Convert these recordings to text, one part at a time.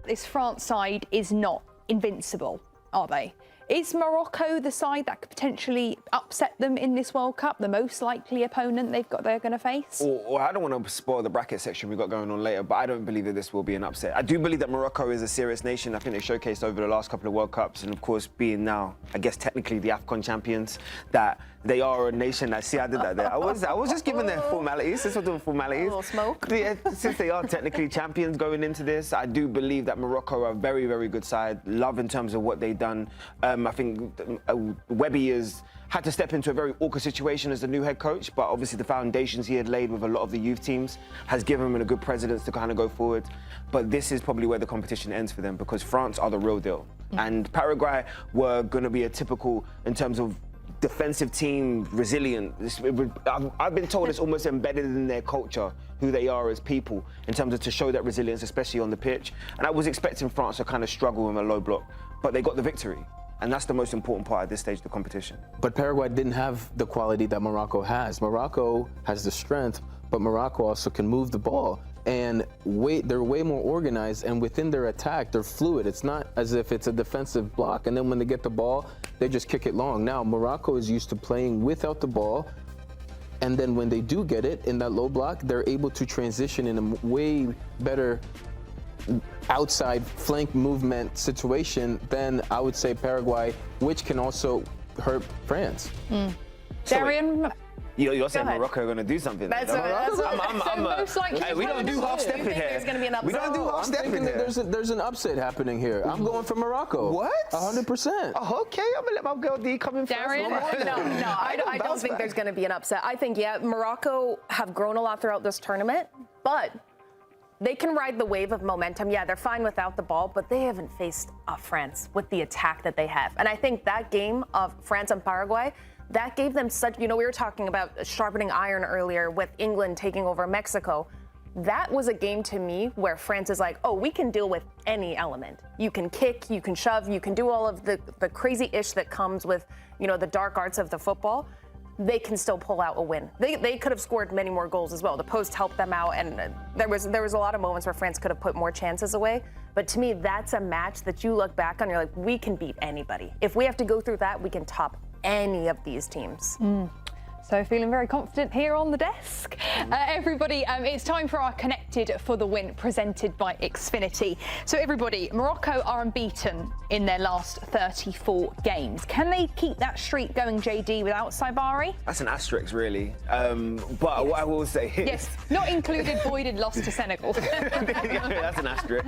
this France side is not invincible, are they? Is Morocco the side that could potentially upset them in this World Cup, the most likely opponent they're going to face? Well, I don't want to spoil the bracket section we've got going on later, but I don't believe that this will be an upset. I do believe that Morocco is a serious nation. I think they showcased over the last couple of World Cups, and of course, being now, I guess technically the AFCON champions, that they are a nation that, see, I did that there. I was just giving them formalities, just doing formalities. A little smoke. Yeah, since they are technically champions going into this, I do believe that Morocco are a very, very good side. Love in terms of what they've done. I think Webby has had to step into a very awkward situation as the new head coach, but obviously the foundations he had laid with a lot of the youth teams has given him a good precedence to kind of go forward. But this is probably where the competition ends for them, because France are the real deal. And Paraguay were going to be a typical, in terms of defensive team, resilient. I've been told it's almost embedded in their culture, who they are as people, in terms of to show that resilience, especially on the pitch. And I was expecting France to kind of struggle in a low block, but they got the victory. And that's the most important part at this stage of the competition. But Paraguay didn't have the quality that Morocco has. Morocco has the strength, but Morocco also can move the ball. And they're way more organized, and within their attack, they're fluid. It's not as if it's a defensive block, and then when they get the ball, they just kick it long. Now, Morocco is used to playing without the ball, and then when they do get it in that low block, they're able to transition in a way better outside flank movement situation than, I would say, Paraguay, which can also hurt France. Darian? You're saying Morocco are going to do something. That's most likely. Hey, we don't do half stepping here. There's going to be an upset. We don't do half stepping here. There's an upset happening here. I'm going for Morocco. What? 100%. Oh, okay, I'm going to let my girl D come in first. Darian? No, I don't think there's going to be an upset. I think, yeah, Morocco have grown a lot throughout this tournament, but they can ride the wave of momentum. Yeah, they're fine without the ball, but they haven't faced France with the attack that they have. And I think that game of France and Paraguay, that gave them such, we were talking about sharpening iron earlier with England taking over Mexico. That was a game to me where France is like, oh, we can deal with any element. You can kick, you can shove, you can do all of the crazy ish that comes with, the dark arts of the football. They can still pull out a win. They could have scored many more goals as well. The post helped them out, and there was a lot of moments where France could have put more chances away. But to me, that's a match that you look back on, you're like, we can beat anybody. If we have to go through that, we can top any of these teams. So feeling very confident here on the desk. Everybody, it's time for our Connected for the Win presented by Xfinity. So everybody, Morocco are unbeaten in their last 34 games. Can they keep that streak going, JD, without Saibari? That's an asterisk, really. But what I will say is... Yes, not included voided loss to Senegal. That's an asterisk.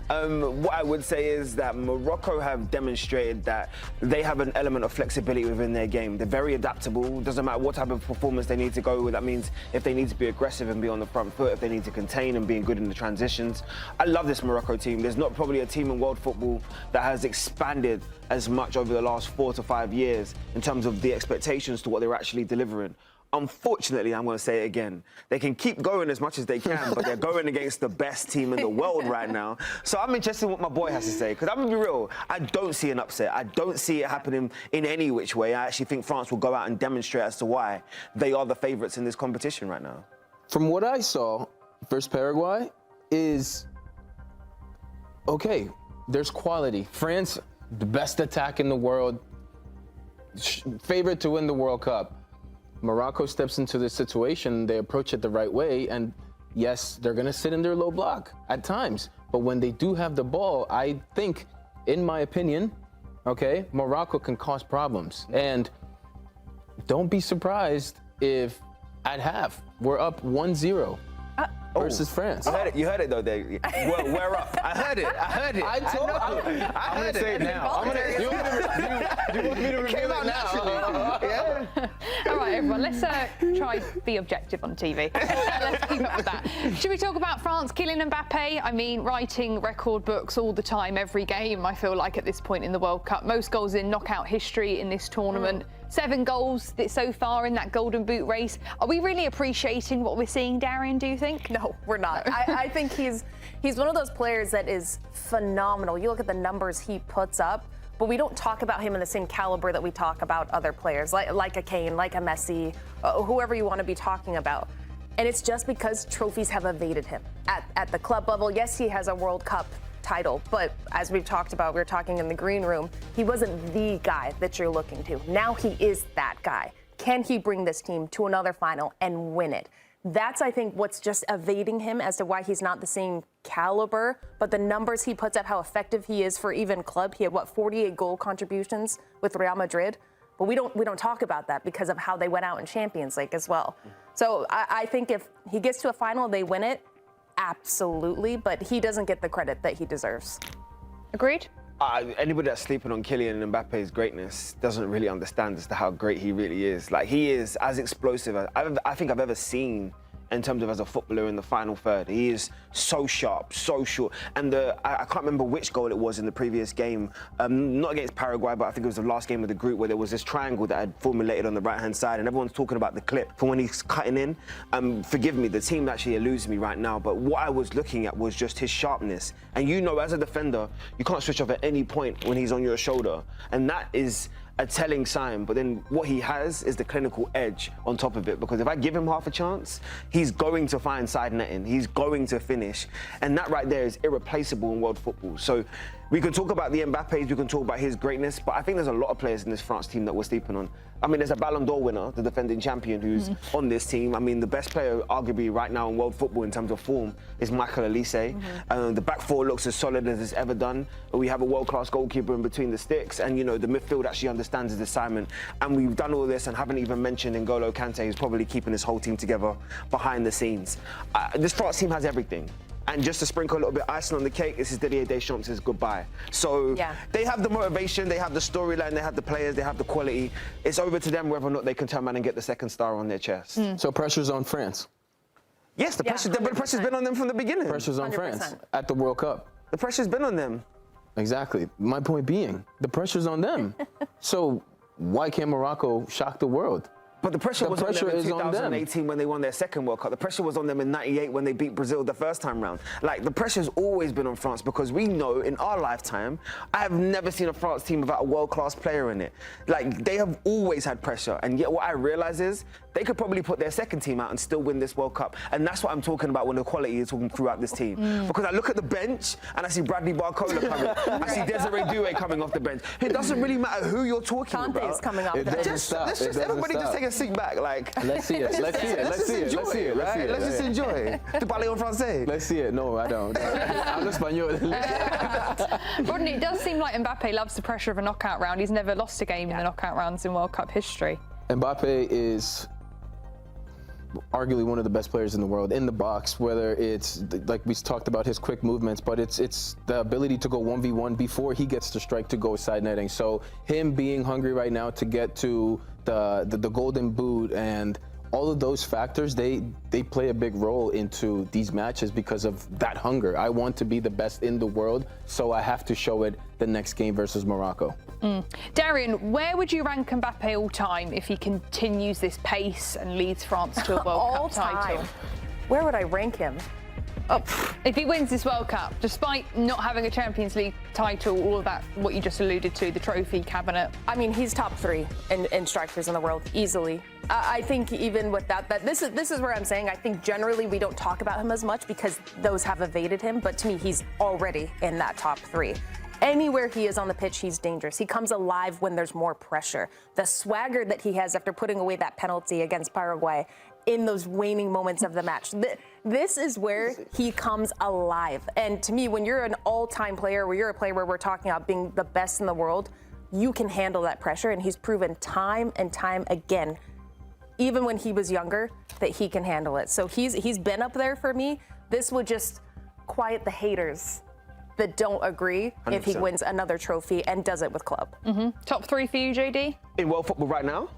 What I would say is that Morocco have demonstrated that they have an element of flexibility within their game. They're very adaptable. Doesn't matter what type of performance they need to go with. That means if they need to be aggressive and be on the front foot, if they need to contain and being good in the transitions. I love this Morocco team. There's not probably a team in world football that has expanded as much over the last 4 to 5 years in terms of the expectations to what they're actually delivering. Unfortunately, I'm going to say it again, they can keep going as much as they can, but they're going against the best team in the world right now. So I'm interested in what my boy has to say, because I'm going to be real, I don't see an upset. I don't see it happening in any which way. I actually think France will go out and demonstrate as to why they are the favourites in this competition right now. From what I saw versus Paraguay is, okay, there's quality. France, the best attack in the world, favorite to win the World Cup. Morocco steps into this situation, they approach it the right way, and yes, they're going to sit in their low block at times. But when they do have the ball, I think, in my opinion, okay, Morocco can cause problems. And don't be surprised if at half we're up 1-0. Versus France. You heard it though, Dave. We're up. I heard it. I told you. I'm going to say it now. You want me to reveal it now? Yeah. All right, everyone, let's try be objective on TV. Let's keep up with that. Should we talk about France? Kylian Mbappe, I mean, writing record books all the time, every game, I feel like, at this point in the World Cup. Most goals in knockout history in this tournament. 7 goals so far in that Golden Boot race. Are we really appreciating what we're seeing, Darian, do you think? No, we're not. I think he's one of those players that is phenomenal. You look at the numbers he puts up, but we don't talk about him in the same caliber that we talk about other players, like a Kane, like a Messi, whoever you want to be talking about. And it's just because trophies have evaded him. At the club level, yes, he has a World Cup title. But as we've talked about, we were talking in the green room, he wasn't the guy that you're looking to. Now he is that guy. Can he bring this team to another final and win it? That's, I think, what's just evading him as to why he's not the same caliber. But the numbers he puts up, how effective he is for even club. He had, 48 goal contributions with Real Madrid. But we don't talk about that because of how they went out in Champions League as well. So I think if he gets to a final, they win it, absolutely. But he doesn't get the credit that he deserves. Agreed? Anybody that's sleeping on Kylian Mbappe's greatness doesn't really understand as to how great he really is. Like, he is as explosive as I think I've ever seen in terms of as a footballer in the final third. He is so sharp, so short. And I can't remember which goal it was in the previous game, not against Paraguay, but I think it was the last game of the group where there was this triangle that had formulated on the right-hand side, and everyone's talking about the clip from when he's cutting in. Forgive me, the team actually eludes me right now, but what I was looking at was just his sharpness. And you know, as a defender, you can't switch off at any point when he's on your shoulder. And that is a telling sign, but then what he has is the clinical edge on top of it, because if I give him half a chance, he's going to find side netting, he's going to finish, and that right there is irreplaceable in world football. So we can talk about the Mbappes, we can talk about his greatness, but I think there's a lot of players in this France team that we're sleeping on. I mean, there's a Ballon d'Or winner, the defending champion, who's on this team. I mean, the best player, arguably, right now in world football in terms of form is Michael Olise. The back four looks as solid as it's ever done. We have a world-class goalkeeper in between the sticks, and, you know, the midfield actually understands his assignment. And we've done all this and haven't even mentioned N'Golo Kante, who's probably keeping this whole team together behind the scenes. This France team has everything. And just to sprinkle a little bit icing on the cake, this is Didier Deschamps' goodbye. So they have the motivation, they have the storyline, they have the players, they have the quality. It's over to them whether or not they can turn around and get the second star on their chest. So pressure's on France. Yes, the pressure's been on them from the beginning. Pressure's on 100%. France at the World Cup. The pressure's been on them. Exactly. My point being, the pressure's on them. So why can't Morocco shock the world? But the pressure was on them in is on them. 2018 when they won their second World Cup. The pressure was on them in '98 when they beat Brazil the first time round. Like, the pressure's always been on France because we know in our lifetime, I have never seen a France team without a world-class player in it. Like, they have always had pressure. And yet what I realize is they could probably put their second team out and still win this World Cup. And that's what I'm talking about when the quality is talking throughout this team. Because I look at the bench and I see Bradley Barcola coming. I see Desiree Doué coming off the bench. It doesn't really matter who you're talking Kante about. is coming off the bench. Everybody just take a seat back. Like, Let's see it. Let's see it. Let's see it. Let's see it. Let's just enjoy. Tu parles en français? Let's see it. No, I don't. Hablo español. Rodney, it does seem like Mbappe loves the pressure of a knockout round. He's never lost a game in the knockout rounds in World Cup history. Mbappe is arguably one of the best players in the world in the box, whether it's like we talked about his quick movements, but it's the ability to go 1v1 before he gets to strike to go side netting. So him being hungry right now to get to the golden boot and all of those factors, they play a big role into these matches because of that hunger. I want to be the best in the world, so I have to show it the next game versus Morocco. Darian, where would you rank Mbappe all time if he continues this pace and leads France to a World Cup title? Where would I rank him? If he wins this World Cup, despite not having a Champions League title, all of that, what you just alluded to, the trophy cabinet. I mean, he's top 3 in strikers in the world, easily. I think even with that this is where I'm saying I think generally we don't talk about him as much because those have evaded him, but to me, he's already in that top 3. Anywhere he is on the pitch, he's dangerous. He comes alive when there's more pressure. The swagger that he has after putting away that penalty against Paraguay in those waning moments of the match. This is where he comes alive. And to me, when you're an all-time player, where you're a player where we're talking about being the best in the world, you can handle that pressure. And he's proven time and time again, even when he was younger, that he can handle it. So he's been up there for me. This would just quiet the haters that don't agree 100%. If he wins another trophy and does it with club. Top 3 for you, JD? In world football right now?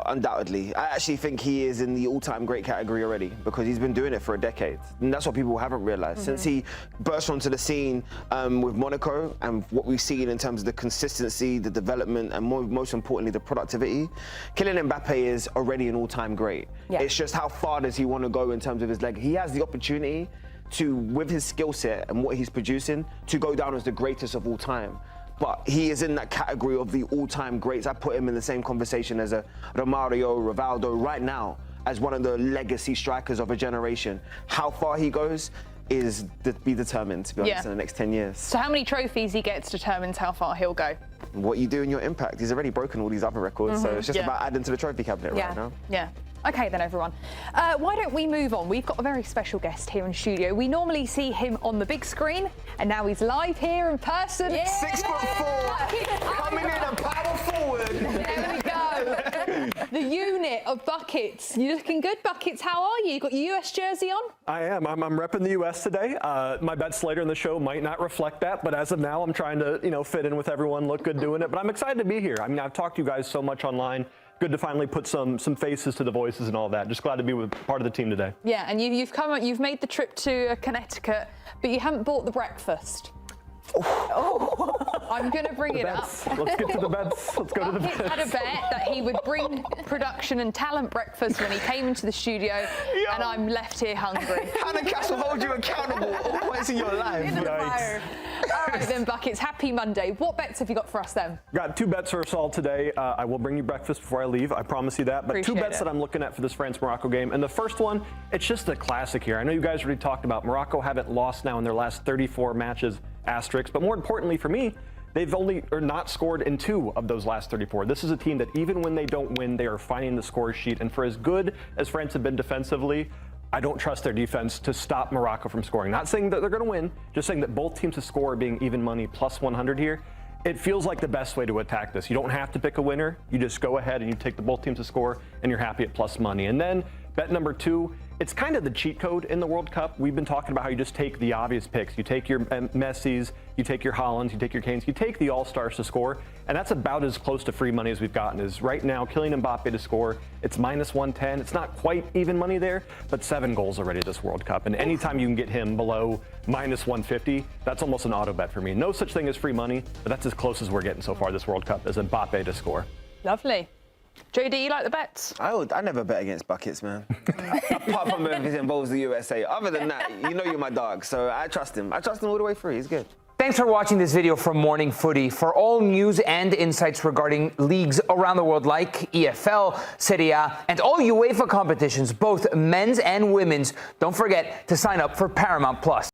Undoubtedly. I actually think he is in the all-time great category already because he's been doing it for a decade. And that's what people haven't realized. Since he burst onto the scene with Monaco and what we've seen in terms of the consistency, the development, and most importantly, the productivity, Kylian Mbappe is already an all-time great. Yeah. It's just how far does he want to go in terms of his leg. He has the opportunity to, with his skill set and what he's producing, to go down as the greatest of all time. But he is in that category of the all-time greats. I put him in the same conversation as a Romario, Rivaldo right now as one of the legacy strikers of a generation. How far he goes, is be determined, to be honest, in the next 10 years. So how many trophies he gets determines how far he'll go. What you do in your impact. He's already broken all these other records, so it's just about adding to the trophy cabinet right now. Yeah. Okay then, everyone. Why don't we move on? We've got a very special guest here in studio. We normally see him on the big screen, and now he's live here in person. 6'4", coming in a power forward. There we go. The unit of Buckets. You're looking good, Buckets. How are you? You got your US jersey on? I am. I'm repping the U.S. today. My bets later in the show might not reflect that, but as of now, I'm trying to, fit in with everyone, look good doing it. But I'm excited to be here. I mean, I've talked to you guys so much online. Good to finally put some faces to the voices and all that. Just glad to be with part of the team today. Yeah, and you've made the trip to Connecticut, but you haven't bought the breakfast. I'm going to bring it up. Let's get to the bets. Let's go to the bets. Bucket had a bet that he would bring production and talent breakfast when he came into the studio, and I'm left here hungry. Hannah Castle hold you accountable all points in your life. All right then, Buckets, happy Monday. What bets have you got for us then? Got 2 bets for us all today. I will bring you breakfast before I leave. I promise you that. But Appreciate 2 bets it. that I'm looking at for this France-Morocco game. And the first one, it's just a classic here. I know you guys already talked about Morocco haven't lost now in their last 34 matches, asterisk. But more importantly for me, they've not scored in 2 of those last 34. This is a team that even when they don't win, they are finding the score sheet. And for as good as France have been defensively, I don't trust their defense to stop Morocco from scoring. Not saying that they're going to win, just saying that both teams to score being even money plus 100 here. It feels like the best way to attack this. You don't have to pick a winner. You just go ahead and you take the both teams to score, and you're happy at plus money. And then bet number 2, it's kind of the cheat code in the World Cup. We've been talking about how you just take the obvious picks. You take your Messis, you take your Haalands, you take your Kanes, you take the All-Stars to score, and that's about as close to free money as we've gotten. Is right now, Kylian Mbappe to score, it's minus 110. It's not quite even money there, but 7 goals already this World Cup. And anytime you can get him below minus 150, that's almost an auto bet for me. No such thing as free money, but that's as close as we're getting so far this World Cup, as Mbappe to score. Lovely. JD, you like the bets? I never bet against Buckets, man. Apart from if it involves the USA. Other than that, you know you're my dog, so I trust him. I trust him all the way through. He's good. Thanks for watching this video from Morning Footy. For all news and insights regarding leagues around the world like EFL, Serie A, and all UEFA competitions, both men's and women's, don't forget to sign up for Paramount+.